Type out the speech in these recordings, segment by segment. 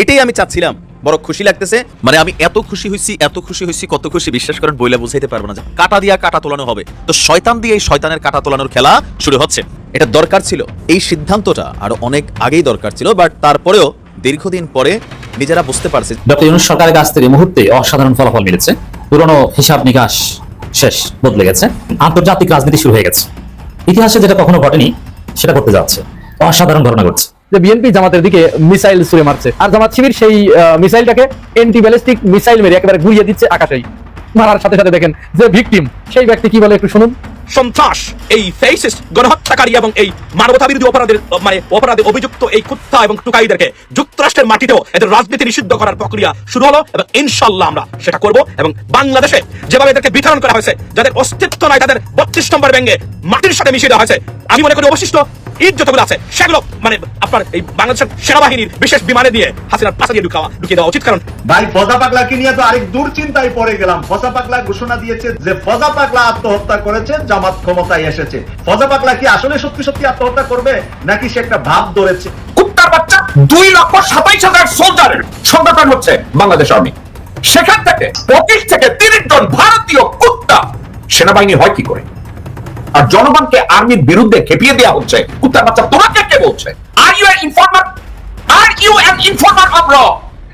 এটাই আমি চাচ্ছিলাম, বড় খুশি লাগতেছে। মানে আমি এত খুশি হইছি, কত খুশি বিশ্বাস করেন বইলা বুঝাইতে পারবো না। কাটা দিয়া কাটা তোলানো হবে, তো শয়তান দিয়ে এই শয়তানের কাটা তোলানোর খেলা শুরু হচ্ছে। এটা দরকার ছিল, এই সিদ্ধান্তটা আরো অনেক আগেই দরকার ছিল, বাট তারপরেও দীর্ঘদিন পরে নিজেরা বুঝতে পারছে। ডক্টর ইউনূস সরকারের কাছ থেকে এই মুহূর্তে অসাধারণ ফলাফল মিলেছে। পুরনো হিসাব নিকাশ শেষ, বদলে গেছে, আন্তর্জাতিক রাজনীতি শুরু হয়ে গেছে। ইতিহাসে যেটা কখনো ঘটেনি সেটা করতে যাচ্ছে, অসাধারণ ঘটনা ঘটছে। যে বিএনপি জামাতের দিকে মিসাইল ছুড়ে মারছে, আর জামাত শিবির সেই মিসাইলটাকে অ্যান্টি ব্যালিস্টিক মিসাইল মেরে একেবারে ঘুরিয়ে দিচ্ছে আকাশেই। মারার সাথে সাথে দেখেন যে ভিকটিম, সেই ব্যক্তি কি বলে একটু শুনুন। সন্ত্রাস, এই ফেসিস্ট গণহত্যাকারী এবং এই মানবতাবিরোধী অপরাধে অভিযুক্ত এই কুত্তা এবং টুকাইদেরকে যুক্তরাষ্ট্রের মাটিতেও এদের রাজনীতি নিষিদ্ধ করার প্রক্রিয়া শুরু হলো, এবং ইনশাআল্লাহ আমরা সেটা করব। এবং বাংলাদেশে যেভাবে এদেরকে বিতরণ করা হয়েছে, যাদের অস্তিত্ব নাই, তাদের 32 নম্বর ব্যাঙ্গে মাটির সাথে মিশিয়ে দেওয়া হয়েছে, আমি মনে করি অবশিষ্ট ঈদ যতগুলো আছে সেগুলো মানে আপনার এই বাংলাদেশের সেনাবাহিনীর বিশেষ বিমানে দিয়ে হাসিনার পাশে দিয়ে ঢুকিয়ে দেওয়া উচিত। কারণ ভাই ফজা পাগলাকে নিয়ে তো আরেক দুশ্চিন্তায় পড়ে গেলাম। ফজা পাগলা ঘোষণা দিয়েছে যে ফজা পাগলা আত্মহত্যা করেছে, জামাত ক্ষমতায় এসেছে। ফজা পাগলা কি আসলে সত্যি সত্যি আত্মহত্যা করবে, নাকি সে একটা ভাব ধরেছে? কুত্তার বাচ্চা 2,27,000 সোলজারের সংগঠন হচ্ছে বাংলাদেশ আর্মি। সেখান থেকে 25 থেকে 30 জন ভারতীয় কুত্তা সেনাবাহিনী হয় কি করে? আর জনগণকে আর্মির বিরুদ্ধে খেপিয়ে দেওয়া হচ্ছে। কুত্তার বাচ্চা, তোমাকে কে বলছে? Are you an informer? Are you an informer of র?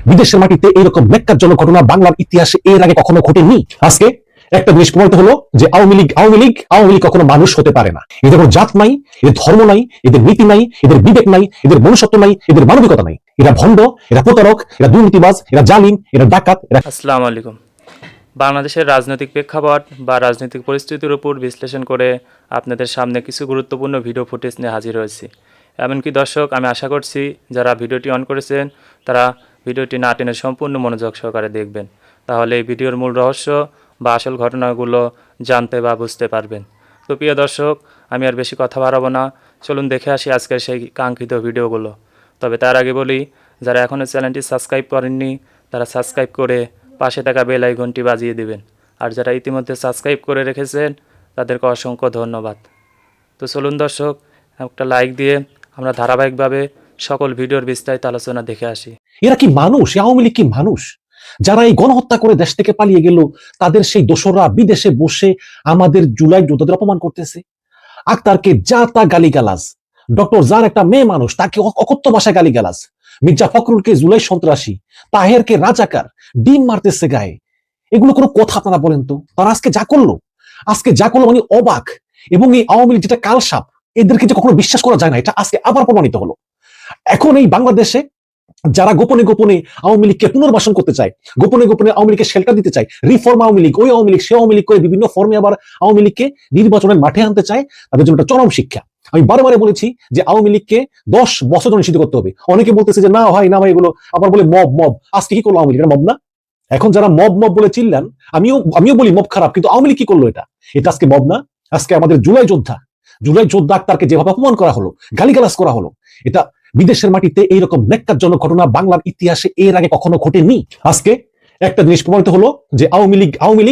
বিদেশের মাটিতে এইরকম ন্যাক্কারজনক ঘটনা বাংলার ইতিহাসে এর আগে কখনো ঘটেনি। আজকে একটা জিনিস প্রমাণিত হলো যে আওয়ামী লীগ কখনো মানুষ হতে পারে না। এদের কোনো জাত নাই, এদের ধর্ম নাই, এদের নীতি নাই, এদের বিবেক নাই, এদের মনুষ্যত্ব নাই, এদের মানবিকতা নাই। এরা ভণ্ড, এরা প্রতারক, এরা দুর্নীতিবাজ, এরা জালিম, এরা ডাকাত। আসসালামু আলাইকুম। বাংলাদেশের রাজনৈতিক প্রেক্ষাপট বা রাজনৈতিক পরিস্থিতির উপর বিশ্লেষণ করে আপনাদের সামনে কিছু গুরুত্বপূর্ণ ভিডিও ফুটেজ নিয়ে হাজির হয়েছি। এমনকি দর্শক, আমি আশা করছি যারা ভিডিওটি অন করেছেন তারা ভিডিওটি না টেনে সম্পূর্ণ মনোযোগ সহকারে দেখবেন, তাহলে এই ভিডিওর মূল রহস্য বা আসল ঘটনাগুলো জানতে বা বুঝতে পারবেন। তো প্রিয় দর্শক, আমি আর বেশি কথা বাড়াবো না, চলুন দেখে আসি আজকের সেই কাঙ্ক্ষিত ভিডিওগুলো। তবে তার আগে বলি, যারা এখনও চ্যানেলটি সাবস্ক্রাইব করেননি তারা সাবস্ক্রাইব করে পাশে থাকা বেল আইকনটি বাজিয়ে দিবেন, আর যারা ইতিমধ্যে সাবস্ক্রাইব করে রেখেছেন তাদেরকে অসংখ্য ধন্যবাদ। তো চলুন দর্শক, একটা লাইক দিয়ে আমরা ধারাবাহিকভাবে সকল ভিডিওর বিস্তারিত আলোচনা দেখে আসি। এরা কি মানুষ? আওয়ামী লীগ কি মানুষ? যারা এই গণহত্যা করে দেশ থেকে পালিয়ে গেল, তাদের সেই দোসররা বিদেশে বসে আমাদের জুলাই যোদ্ধাদের অপমান করতেছে। আক্তারকে যা তা গালিগালাজ, ডক্টর যার একটা মেয়ে মানুষ তাকে অকথ্য ভাষায় গালিগালাজ, মির্জা ফখরুলকে জুলাই সন্ত্রাসী, তাহেরকে রাজাকার, ডিম মারতেছে গায়ে। এগুলো কোনো কথা আপনারা বলেন তো? তারা আজকে যা করলো মানে অবাক। এবং এই আওয়ামী লীগ যেটা কালসাপ, এদেরকে যে কখনো বিশ্বাস করা যায় না, এটা আজকে আবার প্রমাণিত হলো। এখন এই বাংলাদেশে যারা গোপনে গোপনে আওয়ামী লীগকে পুনর্বাসন করতে চায়, গোপনে গোপনে আওয়ামী লীগকে শেল্টার দিতে চায়, রিফর্ম আওয়ামী লীগ, ওই আওয়ামী লীগ, সে আওয়ামী লীগ করে বিভিন্ন ফর্মে আবার আওয়ামী লীগকে নির্বাচনের মাঠে আনতে চায়, তাদের জন্য একটা চরম শিক্ষা। আমি বারে বলেছি যে আওয়ামী লীগকে 10 বছর নিষিদ্ধ করতে হবে। অনেকে বলতেছে যে না ভাই এগুলো আবার বলে মব। আজকে কি করলো আওয়ামী লীগ? মব না? এখন যারা মব বলে চিল্লান, আমিও বলি মব খারাপ, কিন্তু আওয়ামী লীগ কি করলো? এটা আজকে মব না? আজকে আমাদের জুলাই যোদ্ধা আক্তারকে যেভাবে অপমান করা হলো, গালিগালাজ করা হলো, এটা বিদেশের মাটিতে এইরকম ন্যাক্কারজনক ঘটনা বাংলার ইতিহাসে এর আগে কখনো ঘটেনি। আজকে একটা জিনিস প্রমাণিত হলো যে আওয়ামী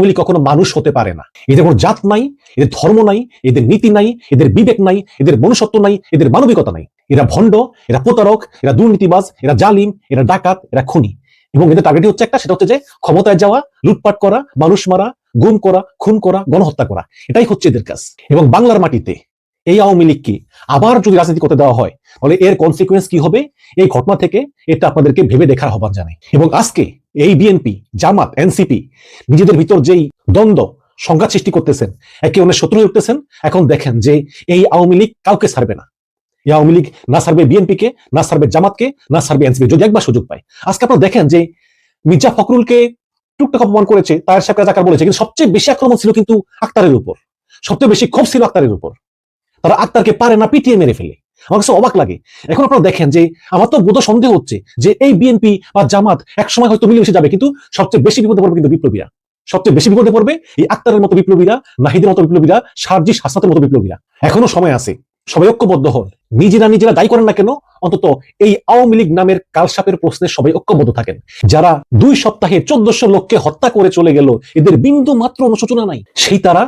লীগ কখনো মানুষ হতে পারে না। এদের কোনো জাত নাই, এদের ধর্ম নাই, এদের নীতি নাই, এদের বিবেক নাই, এদের মনুষ্যত্ব নাই, এদের মানবিকতা নাই। এরা ভণ্ড, এরা প্রতারক, এরা দুর্নীতিবাজ, এরা জালিম, এরা ডাকাত, এরা খুনি। এবং এদের টার্গেট হচ্ছে একটা, সেটা হচ্ছে যে ক্ষমতায় যাওয়া, লুটপাট করা, মানুষ মারা, গুম করা, খুন করা, গণহত্যা করা। এটাই হচ্ছে এদের কাজ। এবং বাংলার মাটিতে এই আওয়ামী লীগকে আবার যদি রাজনীতি করতে দেওয়া হয়, তাহলে এর কনসিকুয়েন্স কি হবে এই ঘটনা থেকে, এটা আপনাদেরকে ভেবে দেখার আহ্বান জানাই। এবং আজকে এই বিএনপি, জামাত, এনসিপি নিজেদের ভিতর যেই দ্বন্দ্ব, সংঘাত সৃষ্টি করতেছেন, একে অন্যের শত্রু হয়ে উঠতেছেন, এখন দেখেন যে এই আওয়ামী লীগ কাউকে ছাড়বে না। এই আওয়ামী লীগ না ছাড়বে বিএনপিকে, না ছাড়বে জামাতকে, না ছাড়বে এনসিপি, যদি একবার সুযোগ পায়। আজকে আপনারা দেখেন যে মির্জা ফখরুলকে টুকটাক অপমান করেছে, তার সাহেব রাজাকার বলেছে, কিন্তু সবচেয়ে বেশি আক্রমণ ছিল কিন্তু আক্তারের উপর, সবচেয়ে বেশি ক্ষোভ ছিল আক্তারের উপর। তারা আক্তারকে পারে না পিটিয়ে মেরে ফেলে। আমার কাছে অবাক লাগে। এখন আপনারা দেখেন যে আমার তো বোধ সন্দেহ হচ্ছে যে এই বিএনপি বা জামাত একসময় হয়তো মিলেমিশে যাবে, কিন্তু সবচেয়ে বেশি বিপদে পড়বে কিন্তু বিপ্লবীরা। সবচেয়ে বেশি বিপদে পড়বে এই আক্তারের মতো বিপ্লবীরা, নাহিদের মতো বিপ্লবীরা, সার্জিস হাসনাতের মতো বিপ্লবীরা। এখনো সময় আছে, সবাই ঐক্যবদ্ধ হন। নিজেরা দায়ী করেন না কেন, অন্তত এই আওয়ামী লীগ নামের কালসাপের প্রশ্নে সবাই ঐক্যবদ্ধ থাকেন। যারা 2 সপ্তাহে 1400 লোককে হত্যা করে চলে গেল, এদের বিন্দু মাত্র অনুশোচনা নাই, সেই তারা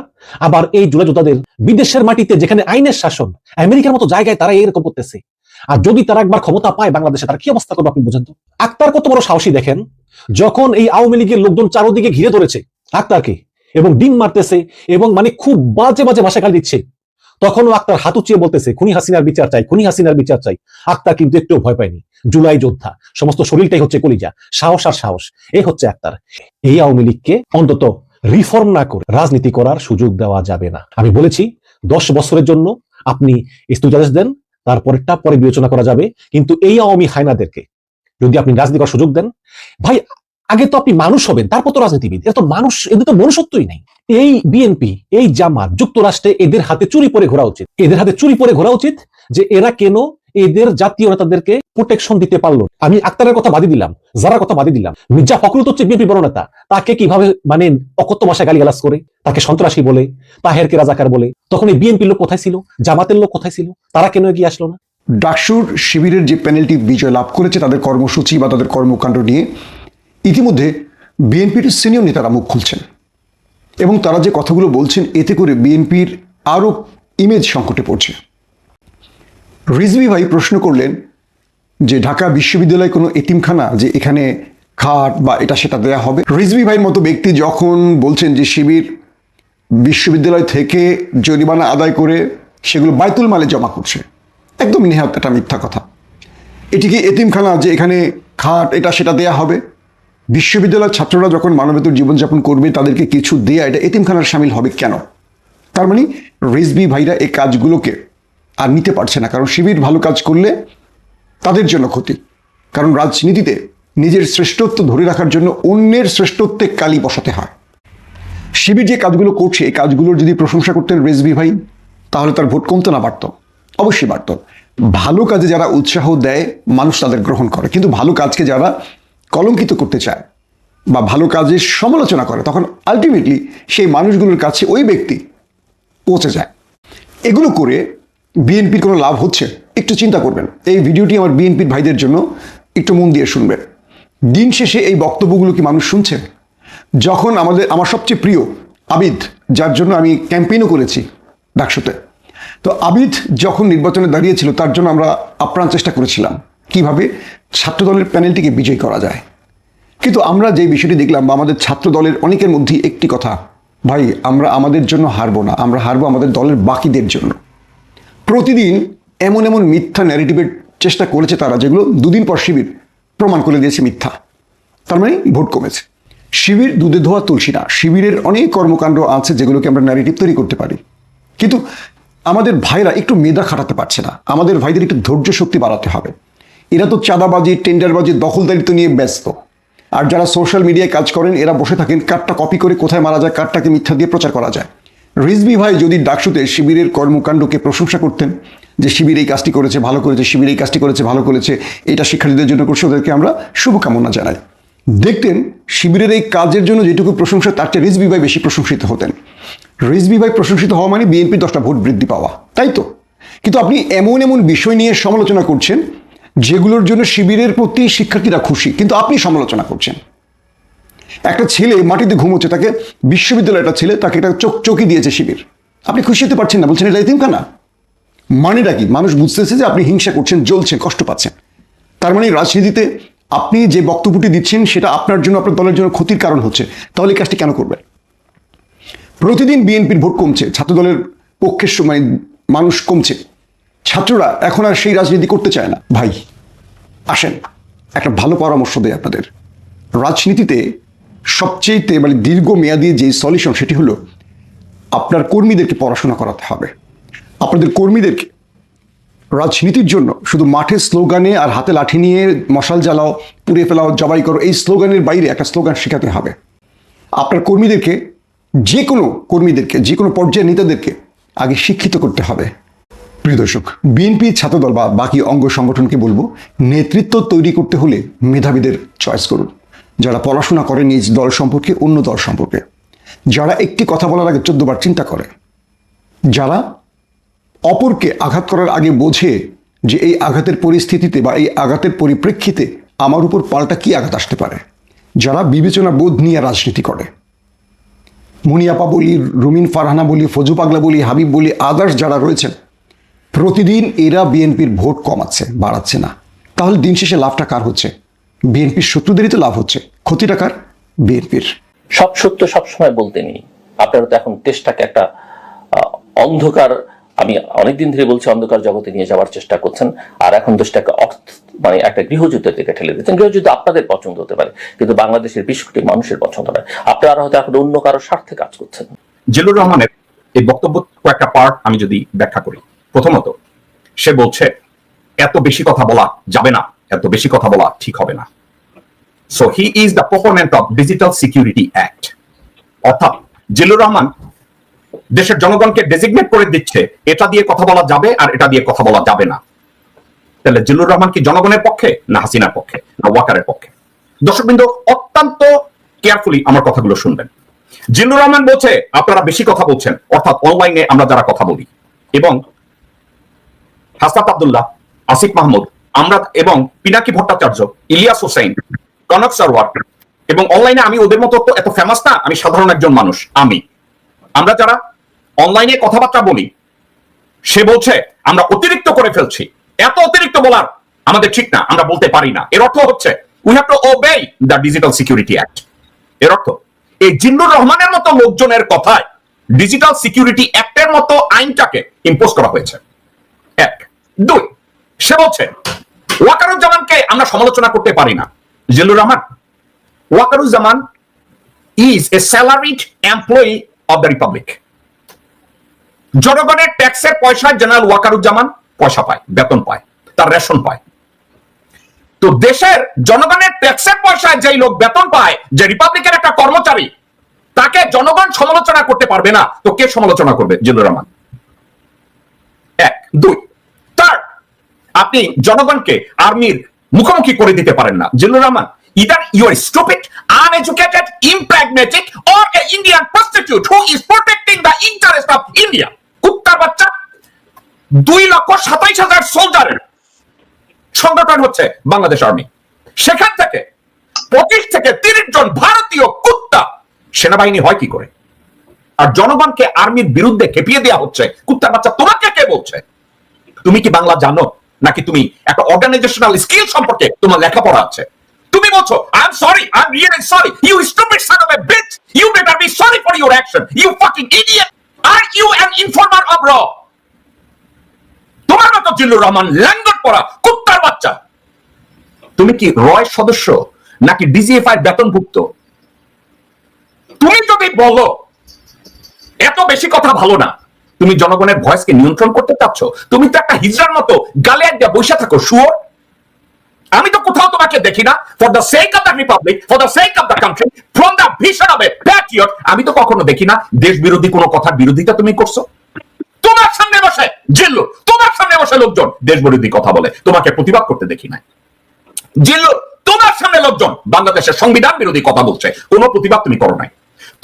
আবার এই জুলাই যোদ্ধাদের বিদেশের মাটিতে, যেখানে আইনের শাসন, আমেরিকার মতো জায়গায় তারা এরকম করতেছে। আর যদি তারা একবার ক্ষমতা পায় বাংলাদেশে, তারা কি অবস্থা করবে আপনি বুঝেন তো? আক্তার কত বড় সাহসী দেখেন, যখন এই আওয়ামী লীগের লোকজন চারদিকে ঘিরে ধরেছে আক্তারকে এবং ডিম মারতেছে এবং মানে খুব বাজে বাজে ভাষা গালি দিচ্ছে, তখনও আক্তার হাত উঁচিয়ে বলতেছে খুনি হাসিনার বিচার চাই, খুনি হাসিনার বিচার চাই। আক্তার কিন্তু একটু ভয় পায়নি। জুলাই যোদ্ধা, সমস্ত শরীরটাই হচ্ছে কলিজা, সাহস আর সাহস, এই হচ্ছে আক্তার। এই আওয়ামী লীগকে অন্তত রিফর্ম না করে রাজনীতি করার সুযোগ দেওয়া যাবে না। আমি বলেছি 10 বছরের জন্য আপনি স্থগিতাদেশ দেন, তারপরেরটা পরে বিবেচনা করা যাবে, কিন্তু এই আওয়ামী হায়নাদেরকে যদি আপনি রাজনীতি করার সুযোগ দেন, ভাই আগে তো আপনি মানুষ হবেন, তারপর তো রাজনীতিবিদ। এরা তো মানুষ, এদের তো মনুষ্যত্বই নেই। এই বিএনপি, এই জামাত, যুক্তরাষ্ট্রে এদের হাতে চুরি পরে ঘোরা উচিত, এদের হাতে চুরি পরে ঘোরা উচিত যে এরা কেন এদের জাতীয় নেতাদেরকে প্রোটেকশন দিতে পারলো। আমি আক্তারের কথা বাদই দিলাম, যারা কথা বাদই দিলাম, মির্জা ফখরুল তো হচ্ছে বিএনপি বড় নেতা, তাকে কিভাবে মানে অকথ্য ভাষায় গালিগালাজ করে, তাকে সন্ত্রাসী বলে, তাহেরকে রাজাকার বলে, তখন এই বিএনপির লোক কোথায় ছিল, জামাতের লোক কোথায় ছিল, তারা কেন এগিয়ে আসলো না? ডাকসুর শিবিরের যে প্যানেলটি বিজয় লাভ করেছে তাদের কর্মসূচি বা তাদের কর্মকাণ্ড নিয়ে ইতিমধ্যে বিএনপির সিনিয়র নেতারা মুখ খুলছেন এবং তারা যে কথাগুলো বলছেন এতে করে বিএনপির আরও ইমেজ সংকটে পড়ছে। রিজভী ভাই প্রশ্ন করলেন যে ঢাকা বিশ্ববিদ্যালয় কোনো এতিমখানা যে এখানে খাট বা এটা সেটা দেয়া হবে। রিজভী ভাইয়ের মতো ব্যক্তি যখন বলছেন যে শিবির বিশ্ববিদ্যালয় থেকে জরিমানা আদায় করে সেগুলো বায়তুল মালে জমা করছে, একদম নেহাত একটা মিথ্যা কথা। এটি কি এতিমখানা যে এখানে খাট এটা সেটা দেয়া হবে? বিশ্ববিদ্যালয়ের ছাত্ররা যখন মানবেতর জীবনযাপন করবে তাদেরকে কিছু দেয়া এটা এতিমখানার সামিল হবে কেন? তার মানে রিজভী ভাইরা এই কাজগুলোকে আর নিতে পারছে না, কারণ শিবির ভালো কাজ করলে তাদের জন্য ক্ষতি। কারণ রাজনীতিতে নিজের শ্রেষ্ঠত্ব ধরে রাখার জন্য অন্যের শ্রেষ্ঠত্বে কালি বসাতে হয়। শিবির যে কাজগুলো করছে এই কাজগুলোর যদি প্রশংসা করতেন রিজভী ভাই, তাহলে তার ভোট কমতো না বাড়তো? অবশ্যই বাড়তো। ভালো কাজে যারা উৎসাহ দেয় মানুষ তাদের গ্রহণ করে, কিন্তু ভালো কাজকে যারা কলঙ্কিত করতে চায় বা ভালো কাজের সমালোচনা করে তখন আলটিমেটলি সেই মানুষগুলোর কাছে ওই ব্যক্তি পৌঁছে যায়। এগুলো করে বিএনপির কোনো লাভ হচ্ছে? একটু চিন্তা করবেন। এই ভিডিওটি আমার বিএনপির ভাইদের জন্য একটু মন দিয়ে শুনবেন। দিন শেষে এই বক্তব্যগুলো কি মানুষ শুনছে? যখন আমার সবচেয়ে প্রিয় আবিদ, যার জন্য আমি ক্যাম্পেইনও করেছি ডাকসুতে, তো আবিদ যখন নির্বাচনে দাঁড়িয়েছিল তার জন্য আমরা আপ্রাণ চেষ্টা করেছিলাম কিভাবে ছাত্রদলের প্যানেলটিকে বিজয়ী করা যায়। কিন্তু আমরা যে বিষয়টি দেখলাম বা আমাদের ছাত্র দলের অনেকের মধ্যেই একটি কথা, ভাই আমরা আমাদের জন্য হারবো না, আমরা হারবো আমাদের দলের বাকিদের জন্য। প্রতিদিন এমন এমন মিথ্যা ন্যারেটিভের চেষ্টা করেছে তারা, যেগুলো দুদিন পর শিবির প্রমাণ করে দিয়েছে মিথ্যা। তার মানে ভোট কমেছে। শিবির দুধে ধোয়া তুলসী না, শিবিরের অনেক কর্মকাণ্ড আছে যেগুলোকে আমরা ন্যারেটিভ তৈরি করতে পারি, কিন্তু আমাদের ভাইরা একটু মেধা খাটাতে পারছে না। আমাদের ভাইদের একটু ধৈর্য শক্তি বাড়াতে হবে। এরা তো চাঁদাবাজি, টেন্ডারবাজি, দখলদারিত্ব নিয়ে ব্যস্ত। আর যারা সোশ্যাল মিডিয়ায় কাজ করেন এরা বসে থাকেন কার্ডটা কপি করে কোথায় মারা যায়, কার্ডটাকে মিথ্যা দিয়ে প্রচার করা যায়। রিজভী ভাই যদি ডাকসুতে শিবিরের কর্মকাণ্ডকে প্রশংসা করতেন যে শিবির এই কাজটি করেছে ভালো করেছে, শিবির এই কাজটি করেছে ভালো করেছে, এটা শিক্ষার্থীদের জন্য করছে, ওদেরকে আমরা শুভকামনা জানাই, দেখতেন শিবিরের এই কাজের জন্য যেটুকু প্রশংসা তার চেয়ে রিজভী ভাই বেশি প্রশংসিত হতেন। রিজভী ভাই প্রশংসিত হওয়া মানে বিএনপির 10টা ভোট বৃদ্ধি পাওয়া, তাই তো? কিন্তু আপনি এমন এমন বিষয় নিয়ে সমালোচনা করছেন যেগুলোর জন্য শিবিরের প্রতি শিক্ষার্থীরা খুশি, কিন্তু আপনি সমালোচনা করছেন। একটা ছেলে মাটিতে ঘুমোচ্ছে, তাকে বিশ্ববিদ্যালয়ের একটা ছেলে তাকে একটা চৌকি দিয়েছে শিবির, আপনি খুশি হতে পারছেন না, বলছেন এটা এতিমখানা। মানেটা কি? মানুষ বুঝতেছে যে আপনি হিংসা করছেন, জ্বলছেন, কষ্ট পাচ্ছেন। তার মানে রাজনীতিতে আপনি যে বক্তব্যটি দিচ্ছেন সেটা আপনার জন্য, আপনার দলের জন্য ক্ষতির কারণ হচ্ছে। তাহলে এই কাজটি কেন করবেন? প্রতিদিন বিএনপির ভোট কমছে, ছাত্রদলের পক্ষের সময় মানুষ কমছে, ছাত্ররা এখন আর সেই রাজনীতি করতে চায় না। ভাই আসেন একটা ভালো পরামর্শ দেয় আপনাদের। রাজনীতিতে সবচেয়ে মানে দীর্ঘমেয়াদী যে সলিউশন সেটি হলো আপনার কর্মীদেরকে পড়াশোনা করাতে হবে। আপনাদের কর্মীদেরকে রাজনীতির জন্য শুধু মাঠে স্লোগানে আর হাতে লাঠি নিয়ে মশাল জ্বালাও, পুড়ে ফেলাও, জবাই করো, এই স্লোগানের বাইরে একটা স্লোগান শেখাতে হবে। আপনার কর্মীদেরকে, যে কোনো পর্যায়ের নেতাদেরকে আগে শিক্ষিত করতে হবে। প্রিয় দর্শক, বিএনপি ছাত্রদল বা বাকি অঙ্গ সংগঠনকে বলবো, নেতৃত্ব তৈরি করতে হলে মেধাবীদের চয়েস করুন, যারা পড়াশোনা করে নিজ দল সম্পর্কে, অন্য দল সম্পর্কে, যারা একটি কথা বলার আগে 14 বার চিন্তা করে, যারা অপরকে আঘাত করার আগে বোঝে যে এই আঘাতের পরিস্থিতিতে বা এই আঘাতের পরিপ্রেক্ষিতে আমার উপর পাল্টা কি আঘাত আসতে পারে, যারা বিবেচনা বোধ নিয়ে রাজনীতি করে। মুনিয়াপা বলি, রুমিন ফারহানা বলি, ফজু পাগলা বলি, হাবিব বলি, আদার্স যারা রয়েছেন, প্রতিদিন এরা বিএনপির ভোট কমাচ্ছে, বাড়াচ্ছে না। তাহলে দিন শেষে লাভটা কার হচ্ছে? বিএনপির শত্রুদেরই তো লাভ হচ্ছে, ক্ষতিটা কার? বিএনপির। সব সত্য সবসময় বলতে নেই। আপনারা তো এখন দেশটাকে একটা অন্ধকার, আমি অনেকদিন ধরে বলছি, অন্ধকার জগতে নিয়ে যাওয়ার চেষ্টা করছেন। আর এখন দেশটাকে মানে একটা গৃহযুদ্ধের দিকে ঠেলে দিচ্ছেন। গৃহযুদ্ধ আপনাদের পছন্দ হতে পারে, কিন্তু বাংলাদেশের 20 কোটি মানুষের পছন্দ নয়। আপনারা হয়তো এখন অন্য কারো স্বার্থে কাজ করছেন। জিল্লুর রহমানের এই বক্তব্য কয়েকটা পার্ট আমি যদি ব্যাখ্যা করি। প্রথমত, সে বলছে এত বেশি কথা বলা যাবে না, এত বেশি কথা বলা ঠিক হবে না। So he is the proponent of digital security act. অর্থাৎ জিল্লুর রহমান দেশের জনগণকে ডেজিগনেট করে দিচ্ছে এটা দিয়ে কথা বলা যাবে আর এটা দিয়ে কথা বলা যাবে না। তাহলে জিল্লুর রহমান কি জনগণের পক্ষে, না হাসিনার পক্ষে, না ওয়াকারের পক্ষে? দর্শকবৃন্দ, অত্যন্ত কেয়ারফুলি আমার কথাগুলো শুনবেন। জিল্লুর রহমান বলছে আপনারা বেশি কথা বলছেন, অর্থাৎ অনলাইনে আমরা যারা কথা বলি, এবং হাসনাত আব্দুল্লাহ, আসিফ মাহমুদ, আমরা এবং পিনাকি ভট্টাচার্য, ইলিয়াস হোসেন, কনক সরওয়ার, এবং অনলাইনে আমি ওদের মতো তো এত ফেমাস না, আমি সাধারণ একজন মানুষ। আমরা যারা অনলাইনে কথাবার্তা বলি, সে বলছে আমরা অতিরিক্ত করে ফেলছি, এত অতিরিক্ত বলার আমাদের ঠিক না, আমরা বলতে পারি না। এর অর্থ হচ্ছে we have to ওবে the digital security act. এর অর্থ এই জিল্লুর রহমানের মতো লোকজনের কথায় ডিজিটাল সিকিউরিটি অ্যাক্টের মতো আইনটাকে ইম্পোজ করা হয়েছে। এক। দুই, সে বলছে ওয়াকারুজ্জামানকে আমরা সমালোচনা করতে পারি না। Zillur Rahman, Wakeruzzaman is a salaried employee of the Republic. জনগণের ট্যাক্সের পয়সায় জেনারেল ওয়াকারুজ্জামান পয়সা পায়, বেতন পায়, তার রেশন পায়। তো দেশের জনগণের ট্যাক্সের পয়সায় যেই লোক বেতন পায়, যে রিপাবলিকের একটা কর্মচারী, তাকে জনগণ সমালোচনা করতে পারবে না, তো কে সমালোচনা করবে? জিল্লুর রহমান। এক। দুই, থার্ড, আপনি জনগণকে আর্মির মুখোমুখি করে দিতে পারেন না। Zillur Rahman, either you are stupid, uneducated, impragmatic, or an Indian prostitute who is protecting the interest of India. কুত্তার বাচ্চা, 2,27,000 সোলজারের সংগঠন হচ্ছে বাংলাদেশ আর্মি। সেখান থেকে 25 থেকে 30 জন ভারতীয় কুত্তা সেনাবাহিনী হয় কি করে? আর জনগণকে আর্মির বিরুদ্ধে খেপিয়ে দেওয়া হচ্ছে। কুত্তার বাচ্চা, তোমাকে কে বলছে? তুমি কি বাংলা জানো, নাকি তুমি একটা অর্গানাইজেশনাল স্কিল সম্পর্কে তোমার লেখাপড়া আছে? তুমি বলছো I am sorry, I am really sorry, you stupid son of a bitch, you better be sorry for your action, you fucking idiot, are you an informer of র? তোমার মতো জিল্লুর রহমান ল্যাঙ্গট পড়া কুত্তার বাচ্চা, তুমি কি রয় সদস্য নাকি ডিজিএফআই বেতনভুক্ত? তুমি যদি বলো এত বেশি কথা ভালো না, তুমি জনগণের ভয়েসকে নিয়ন্ত্রণ করতে চাচ্ছ, তুমি তো একটা হিজড়ার মতো গালে একটা বসে থাকো। শুয়োর, আমি তো কোথাও তোমাকে দেখি না for the sake of the Republic, for the sake of the country, from the vision of A Patriot, আমি তো কখনো দেখি না দেশ বিরোধী কোনো কথার বিরোধিতা তুমি করছো। তোমার সামনে বসে জিল্লু, তোমার সামনে বসে লোকজন দেশ বিরোধী কথা বলে, তোমাকে প্রতিবাদ করতে দেখি না। জিল্লু, তোমার সামনে লোকজন বাংলাদেশের সংবিধান বিরোধী কথা বলছে, কোনো প্রতিবাদ তুমি করো নাই।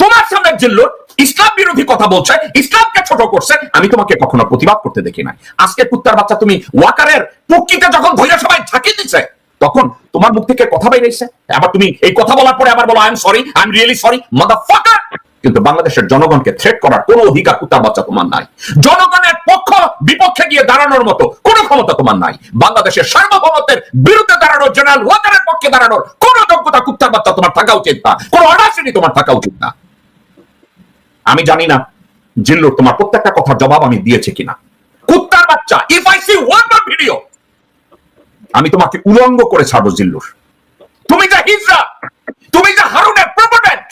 তোমার সামনে জিল্লুর ইসলাম বিরোধী কথা বলছে, ইসলামকে ছোট করছে, আমি তোমাকে কখনো প্রতিবাদ করতে দেখি নাই। আজকে কুত্তার বাচ্চা, তুমি ওয়াকারের পুকিতে যখন ধৈর্য সবাই ঝাঁকি দিচ্ছে, তখন তোমার মুখ থেকে কথা বেরিয়েছে, আবার তুমি এই কথা বলার পরে আবার বলো I am sorry, I am really sorry, মাদারফাকার। কিন্তু বাংলাদেশের জনগণকে থ্রেট করার কোনো অধিকার কুত্তার বাচ্চা তোমার নাই। জনগণের পক্ষ বিপক্ষে গিয়ে দাঁড়ানোর মতো কোনো ক্ষমতা তোমার নাই। বাংলাদেশের সার্বভৌমত্বের বিরুদ্ধে দাঁড়ানোর, জেনারেল ওয়াকারের পক্ষে দাঁড়ানোর কোন যোগ্যতা কুত্তার বাচ্চা তোমার থাকা উচিত না, কোনো অনাসিনী তোমার থাকা উচিত না। আমি জানি না জিল্লুর তোমার প্রত্যেকটা কথার জবাব আমি দিয়েছি কিনা। কুত্তার বাচ্চা, if I see one more video, আমি তোমাকে উলঙ্গ করে ছাড়বো জিল্লুর। তুমি যে হিজড়া, তুমি যে হারুনের প্রপোনেন্ট,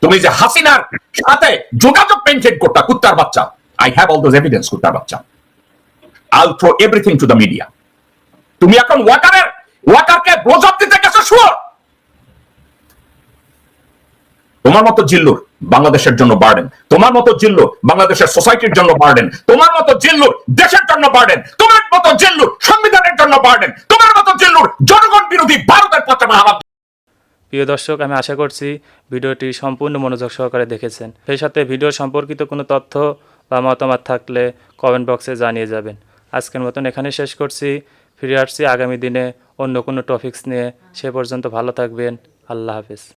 তুমি যে হাসিনার সাথে যোগাযোগ মেইনটেইন করতা, কুত্তার বাচ্চা, I have all those evidence. কুত্তার বাচ্চা, I will throw everything to the media. তুমি এখন ওয়াকারকে ব্লোজব দিতে গেছো। শুয়োর, তোমার মতো জিল্লুর বাংলাদেশের জন্য বার্ডেন, তোমার মতো জিল্লুর বাংলাদেশের সোসাইটির জন্য বার্ডেন, তোমার মতো জিল্লুর দেশের জন্য বার্ডেন, তোমার মতো জিল্লুর সংবিধানের জন্য বার্ডেন, তোমার মতো জিল্লুর জনগণ বিরোধী ভারতের পতাকা হারাম। প্রিয় দর্শক, আমি আশা করছি ভিডিওটি সম্পূর্ণ মনোযোগ সহকারে দেখেছেন। সেই সাথে ভিডিও সম্পর্কিত কোনো তথ্য বা মতামত থাকলে কমেন্ট বক্সে জানিয়ে যাবেন। আজকের মতন এখানে শেষ করছি। ফিরে আসছি আগামী দিনে অন্য কোনো টপিকস নিয়ে। সে পর্যন্ত ভালো থাকবেন। আল্লাহ হাফেজ।